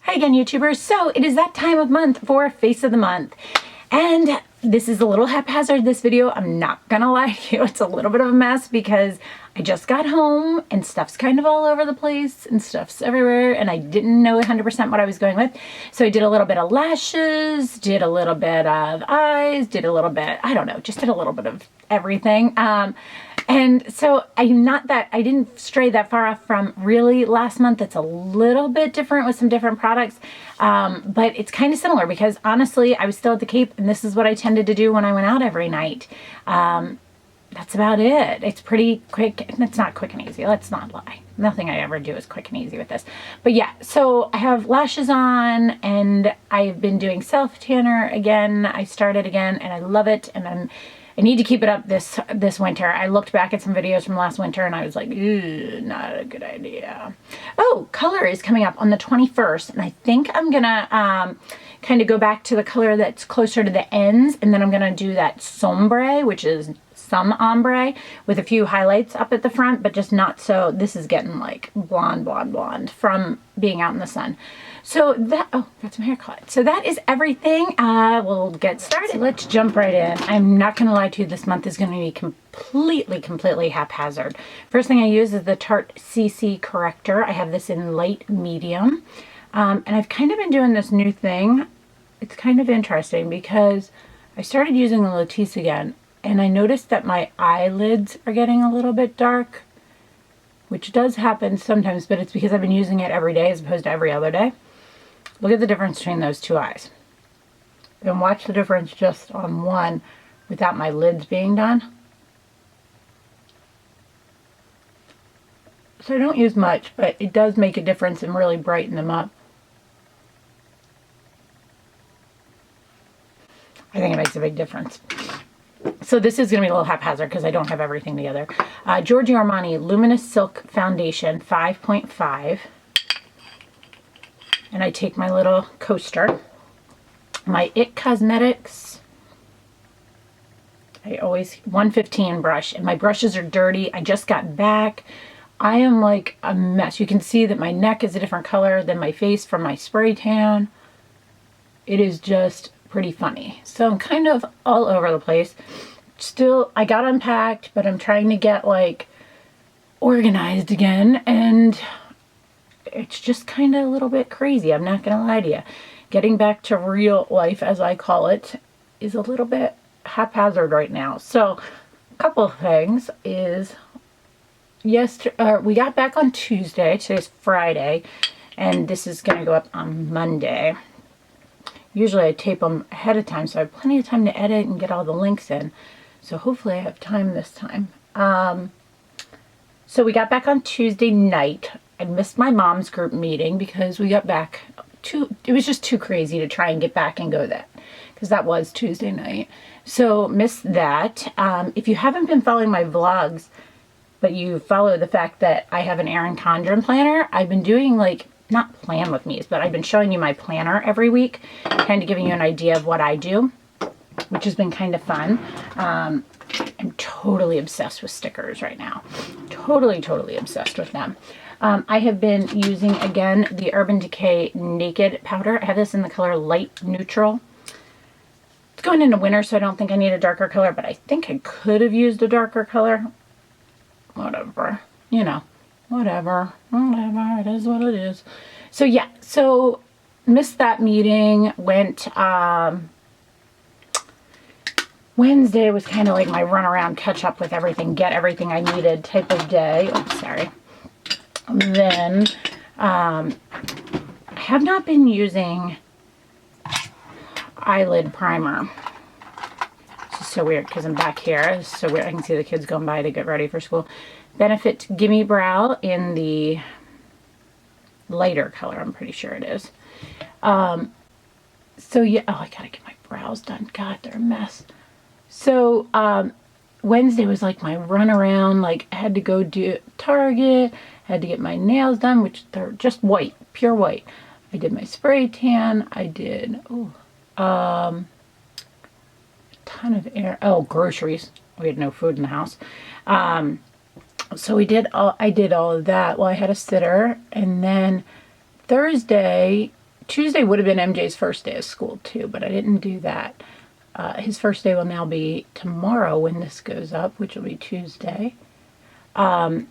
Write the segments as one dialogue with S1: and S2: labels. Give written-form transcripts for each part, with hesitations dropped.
S1: Hi again, YouTubers. So it is that time of month for Face of the Month. And this is a little haphazard, this video. I'm not gonna lie to you. It's a little bit of a mess because I just got home and stuff's kind of all over the place and stuff's everywhere and I didn't know 100% what I was going with. So I did a little bit of lashes, did a little bit of eyes, did a little bit, I don't know, just did a little bit of everything. And so I didn't stray that far off from really last month. It's a little bit different with some different products, but it's kind of similar because honestly, I was still at the Cape and this is what I tended to do when I went out every night. That's about it. It's pretty quick. It's not quick and easy. Let's not lie. Nothing I ever do is quick and easy with this. But yeah, so I have lashes on and I've been doing self tanner again. I started again and I love it and I need to keep it up this winter. I looked back at some videos from last winter and I was like, ooh, not a good idea. Oh, color is coming up on the 21st and I think I'm gonna kind of go back to the color that's closer to the ends, and then I'm gonna do that sombre, which is some ombre with a few highlights up at the front, but just not so. This is getting like blonde, blonde, blonde from being out in the sun. So that, oh, got some hair caught. So that is everything. We'll get started. So let's jump right in. I'm not gonna lie to you, this month is gonna be completely haphazard. First thing I use is the Tarte CC corrector. I have this in light medium. And I've kind of been doing this new thing. It's kind of interesting because I started using the Latisse again and I noticed that my eyelids are getting a little bit dark, which does happen sometimes, but it's because I've been using it every day as opposed to every other day. Look at the difference between those two eyes. And watch the difference just on one without my lids being done. So I don't use much, but it does make a difference and really brighten them up. I think it makes a big difference. So this is going to be a little haphazard because I don't have everything together. Giorgio Armani Luminous Silk Foundation 5.5. And I take my little coaster. My IT Cosmetics. I always 115 brush. And my brushes are dirty. I just got back. I am like a mess. You can see that my neck is a different color than my face from my spray tan. It is just pretty funny. So I'm kind of all over the place. Still, I got unpacked, but I'm trying to get like organized again, and it's just kind of a little bit crazy. I'm not gonna lie to you. Getting back to real life, as I call it, is a little bit haphazard right now. So a couple of things is we got back on Tuesday. Today's Friday, and this is gonna go up on Monday. Usually I tape them ahead of time, so I have plenty of time to edit and get all the links in. So hopefully I have time this time. So we got back on Tuesday night. I missed my mom's group meeting because we got back it was just too crazy to try and get back and go that, because that was Tuesday night. So missed that. If you haven't been following my vlogs, but you follow the fact that I have an Erin Condren planner, I've been doing like, not plan with me's, but I've been showing you my planner every week, kind of giving you an idea of what I do, which has been kind of fun. I'm totally obsessed with stickers right now. Totally obsessed with them. I have been using, again, the Urban Decay Naked Powder. I have this in the color Light Neutral. It's going into winter, so I don't think I need a darker color, but I think I could have used a darker color. Whatever. You know. Whatever, it is what it is. So yeah, so missed that meeting, went, Wednesday was kind of like my run around, catch up with everything, get everything I needed type of day. Oh, sorry. Then, I have not been using eyelid primer. This is so weird because I'm back here. It's so weird. I can see the kids going by to get ready for school. Benefit Gimme Brow in the lighter color, I'm pretty sure it is. So yeah, oh, I gotta get my brows done. God, they're a mess. So Wednesday was like my run around, like I had to go do Target, had to get my nails done, which they're just white, pure white. I did my spray tan, I did, a ton of groceries. We had no food in the house. So I did all of that while I had a sitter, and then Thursday Tuesday would have been MJ's first day of school too, but I didn't do that. His first day will now be tomorrow when this goes up, which will be Tuesday. So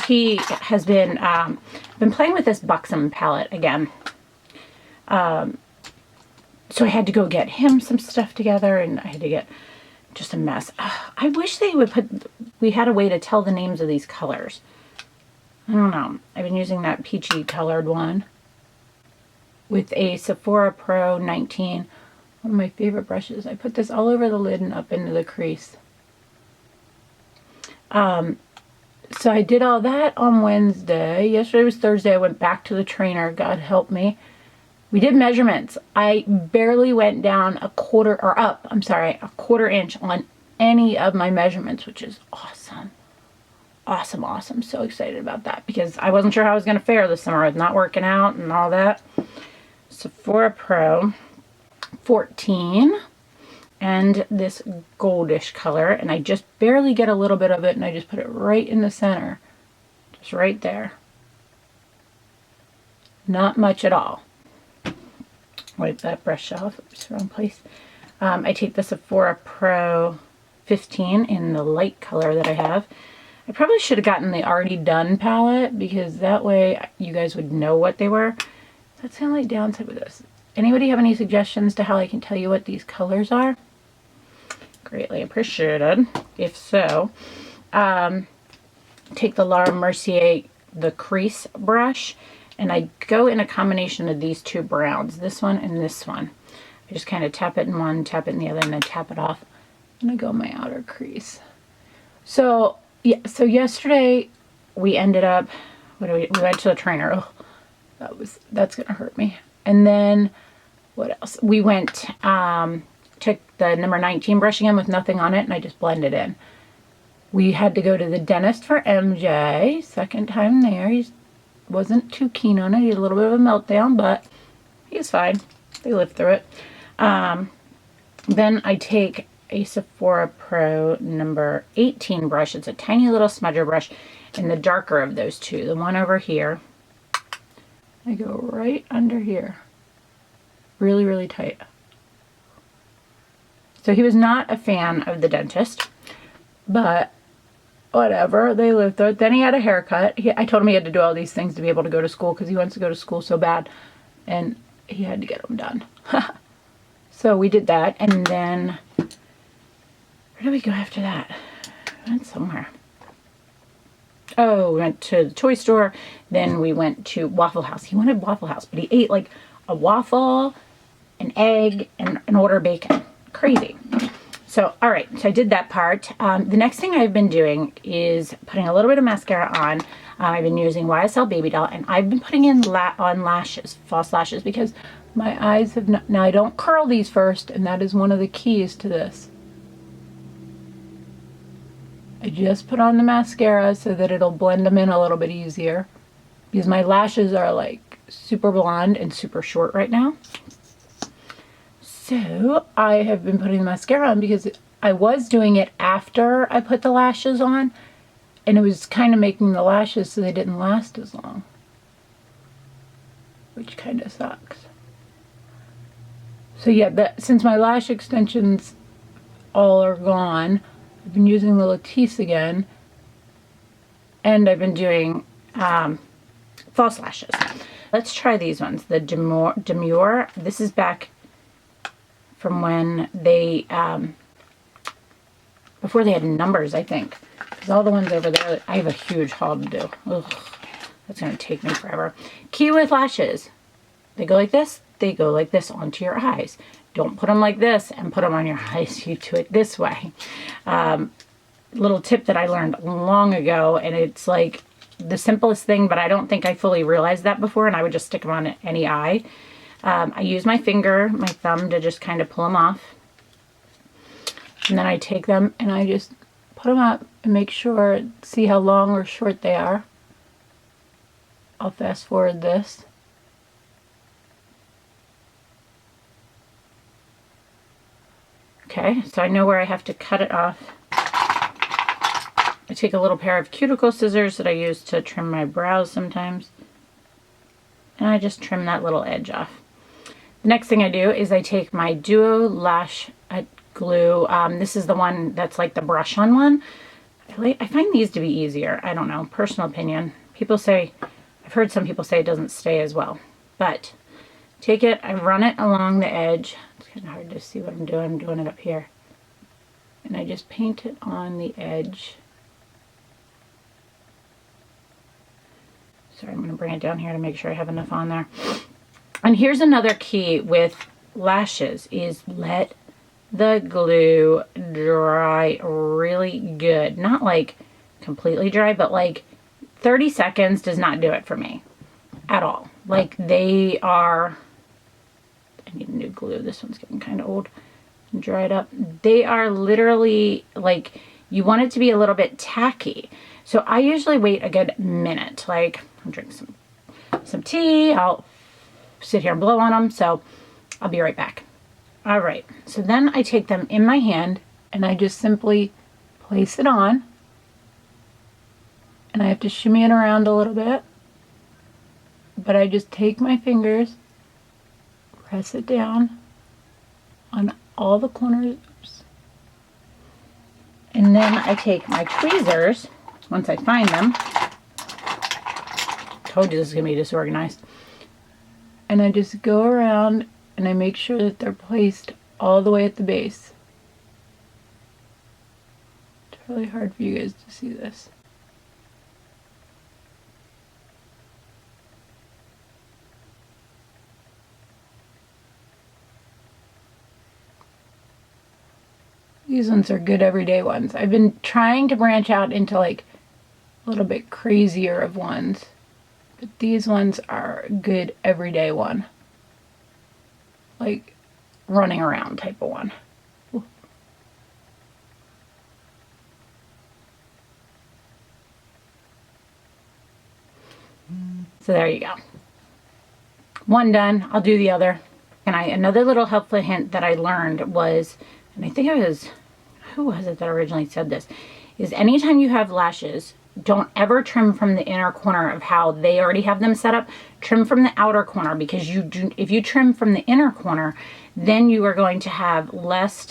S1: he has been playing with this Buxom palette again. So I had to go get him some stuff together, and I had to get just a mess. I wish they would we had a way to tell the names of these colors. I don't know. I've been using that peachy colored one with a Sephora Pro 19. One of my favorite brushes. I put this all over the lid and up into the crease. So I did all that on Wednesday. Yesterday was Thursday. I went back to the trainer. God help me. We did measurements. I barely went down a quarter inch on any of my measurements, which is awesome. Awesome, awesome. So excited about that because I wasn't sure how I was going to fare this summer with not working out and all that. Sephora Pro 14 and this goldish color, and I just barely get a little bit of it, and I just put it right in the center, just right there. Not much at all. Wipe that brush off. Oops, wrong place. I take the Sephora Pro 15 in the light color that I have. I probably should have gotten the already done palette because that way you guys would know what they were. That's the only downside with this. Anybody have any suggestions to how I can tell you what these colors are? Greatly appreciated. If so, take the Laura Mercier, the crease brush, and I go in a combination of these two browns, this one and this one. I just kind of tap it in one, tap it in the other, and then tap it off. And I go in my outer crease. So, yeah, so yesterday we ended up, we went to the trainer. Oh, that's gonna hurt me. And then what else? We went, took the number 19 brush again with nothing on it, and I just blended in. We had to go to the dentist for MJ. Second time there. He wasn't too keen on it. He had a little bit of a meltdown, but he's fine. They lived through it. Then I take a Sephora Pro number 18 brush. It's a tiny little smudger brush in the darker of those two. The one over here. I go right under here. Really, really tight. So he was not a fan of the dentist, but whatever, they lived through it. Then he had a haircut. I told him he had to do all these things to be able to go to school because he wants to go to school so bad, and he had to get them done. So we did that, and then where did we go after that? We went somewhere. Oh, we went to the toy store. Then we went to Waffle House. He wanted Waffle House, but he ate like a waffle, an egg, and an order of bacon. Crazy. So, all right, so I did that part. The next thing I've been doing is putting a little bit of mascara on. I've been using YSL Baby Doll, and I've been putting in on lashes, false lashes, because my eyes have not, now I don't curl these first, and that is one of the keys to this. I just put on the mascara so that it'll blend them in a little bit easier, because my lashes are like super blonde and super short right now. So I have been putting the mascara on because I was doing it after I put the lashes on, and it was kind of making the lashes so they didn't last as long, which kind of sucks. So yeah, since my lash extensions all are gone, I've been using the Latisse again, and I've been doing false lashes. Let's try these ones. The Demure. This is back from when they, before they had numbers, I think. Because all the ones over there, I have a huge haul to do. Ugh, that's going to take me forever. Key with lashes. They go like this. They go like this onto your eyes. Don't put them like this and put them on your eyes. You do it this way. Little tip that I learned long ago, and it's like the simplest thing, but I don't think I fully realized that before, and I would just stick them on any eye. I use my finger, my thumb, to just kind of pull them off. And then I take them and I just put them up and make sure, see how long or short they are. I'll fast forward this. Okay, so I know where I have to cut it off. I take a little pair of cuticle scissors that I use to trim my brows sometimes. and I just trim that little edge off. The next thing I do is I take my Duo Lash glue. This is the one that's like the brush on one. I find these to be easier. I don't know, personal opinion. People say, I've heard some people say it doesn't stay as well. But take it, I run it along the edge. It's kind of hard to see what I'm doing. I'm doing it up here. And I just paint it on the edge. Sorry, I'm going to bring it down here to make sure I have enough on there. And here's another key with lashes is let the glue dry really good. Not like completely dry, but like 30 seconds does not do it for me at all. Like they are, I need a new glue. This one's getting kind of old and dried up. They are literally like, you want it to be a little bit tacky. So I usually wait a good minute. Like I'll drink some tea. I'll sit here and blow on them. So I'll be right back. All right, so then I take them in my hand and I just simply place it on, and I have to shimmy it around a little bit, but I just take my fingers, press it down on all the corners, and then I take my tweezers, once I find them, told you this is gonna be disorganized, and I just go around and I make sure that they're placed all the way at the base. It's really hard for you guys to see this. These ones are good everyday ones. I've been trying to branch out into like a little bit crazier of ones, but these ones are good everyday one. Like running around type of one. Ooh. So there you go. One done. I'll do the other. And another little helpful hint that I learned was, and I think it was, who was it that originally said this, is anytime you have lashes, don't ever trim from the inner corner of how they already have them set up. Trim from the outer corner, because if you trim from the inner corner, then you are going to have more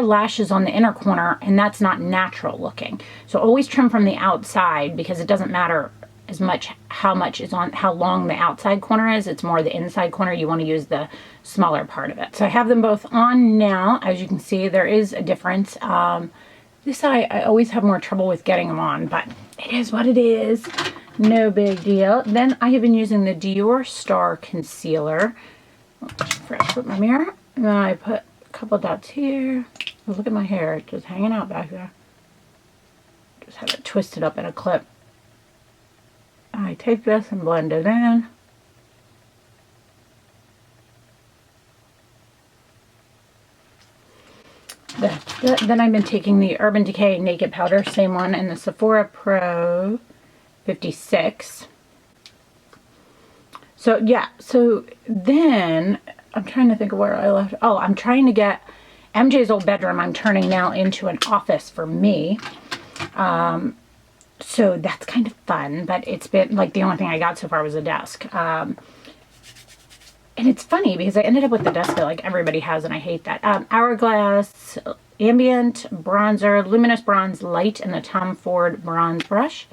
S1: lashes on the inner corner, and that's not natural looking. So always trim from the outside, because it doesn't matter as much how long the outside corner is. It's more the inside corner. You want to use the smaller part of it. So I have them both on now. As you can see, there is a difference. This eye, I always have more trouble with getting them on, but it is what it is. No big deal. Then I have been using the Dior Star Concealer. Fresh with my mirror. And then I put a couple dots here. Oh, look at my hair. It's just hanging out back there. Just have it twisted up in a clip. I take this and blend it in. Then I've been taking the Urban Decay Naked Powder, same one, and the Sephora Pro 56. So yeah, so then I'm trying to think of where I left. Oh, I'm trying to get MJ's old bedroom. I'm turning now into an office for me. So that's kind of fun, but it's been like the only thing I got so far was a desk. And it's funny because I ended up with the desk that like everybody has, and I hate that. Hourglass Ambient Bronzer, Luminous Bronze Light, and the Tom Ford Bronze Brush.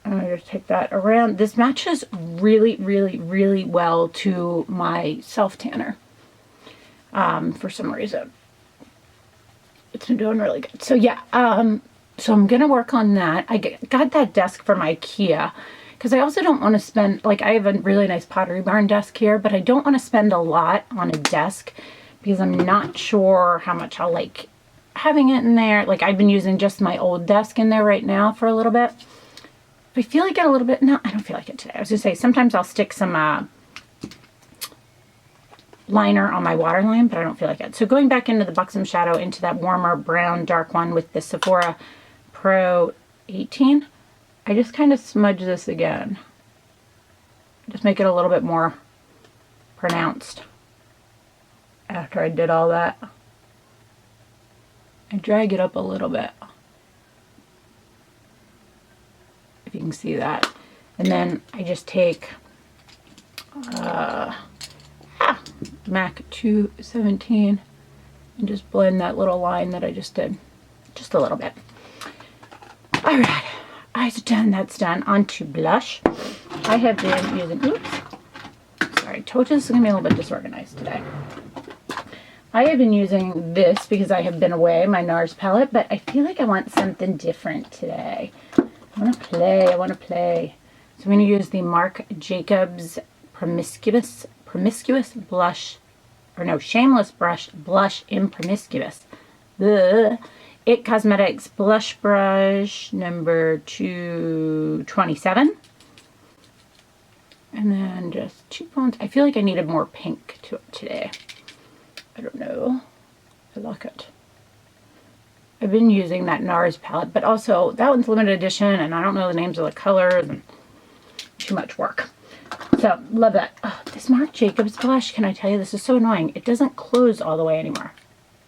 S1: And I just take that around. This matches really, really, really well to my self tanner. For some reason. It's been doing really good. So yeah, so I'm going to work on that. I got that desk from IKEA because I also don't want to spend, like I have a really nice Pottery Barn desk here, but I don't want to spend a lot on a desk because I'm not sure how much I'll like having it in there. Like I've been using just my old desk in there right now for a little bit. If I feel like it a little bit, no, I don't feel like it today. I was going to say, sometimes I'll stick some liner on my waterline, but I don't feel like it. So going back into the Buxom Shadow, into that warmer brown dark one with the Sephora Pro 18, I just kind of smudge this again. Just make it a little bit more pronounced. After I did all that, I drag it up a little bit. can see that. And then I just take MAC 217 and just blend that little line that I just did. Just a little bit. All right, eyes are done. That's done. On to blush. I have been using, oops, sorry, told you this is going to be a little bit disorganized today. I have been using this because I have been away, my NARS palette, but I feel like I want something different today. I want to play. So I'm going to use the Marc Jacobs Promiscuous Blush, or no, Shameless Brush Blush in Promiscuous. Ugh. It Cosmetics Blush Brush number 227. And then just 2 points. I feel like I needed more pink to it today. I don't know. I like it. I've been using that NARS palette, but also that one's limited edition, and I don't know the names of the colors, and too much work. So, love that. Oh, this Marc Jacobs blush, can I tell you, this is so annoying. It doesn't close all the way anymore.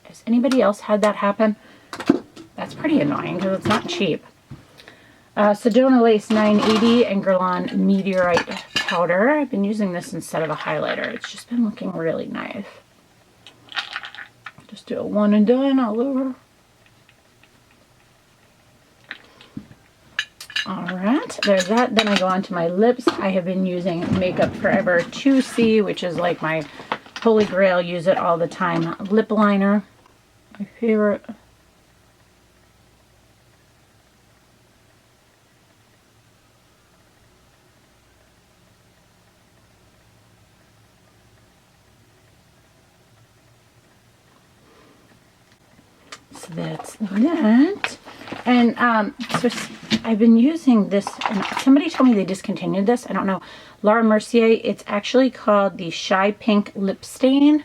S1: Has anybody else had that happen? That's pretty annoying because it's not cheap. Sedona Lace 980 and Guerlain Meteorite Powder. I've been using this instead of a highlighter. It's just been looking really nice. Just do a one and done all over. Alright, there's that. Then I go on to my lips. I have been using Makeup Forever 2C, which is like my holy grail, use it all the time, lip liner. My favorite. So that's that. And so I've been using this, and somebody told me they discontinued this. I don't know. Laura Mercier. It's actually called the Shy Pink Lip Stain.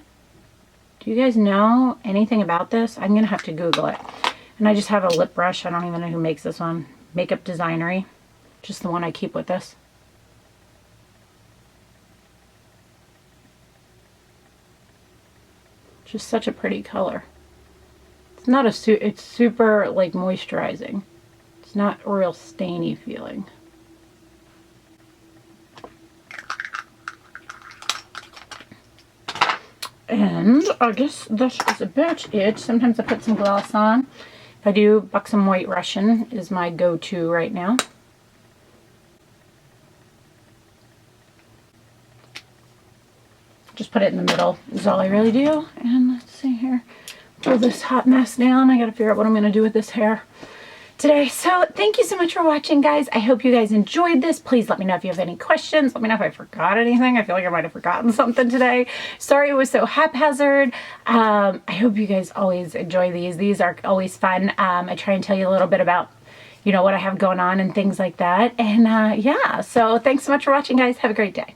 S1: Do you guys know anything about this? I'm going to have to Google it. And I just have a lip brush. I don't even know who makes this one. Makeup Designery. Just the one I keep with this. Just such a pretty color. It's not a it's super like moisturizing. It's not a real stainy feeling. And I guess this is about it. Sometimes I put some gloss on. If I do, Buxom White Russian is my go-to right now. Just put it in the middle is all I really do. And let's see here. Pull this hot mess down. I gotta figure out what I'm gonna do with this hair today. So thank you so much for watching, guys. I hope you guys enjoyed this. Please let me know if you have any questions. Let me know if I forgot anything. I feel like I might have forgotten something today. Sorry it was so haphazard. I hope you guys always enjoy these. These are always fun. I try and tell you a little bit about, you know, what I have going on and things like that. And yeah, so thanks so much for watching, guys. Have a great day.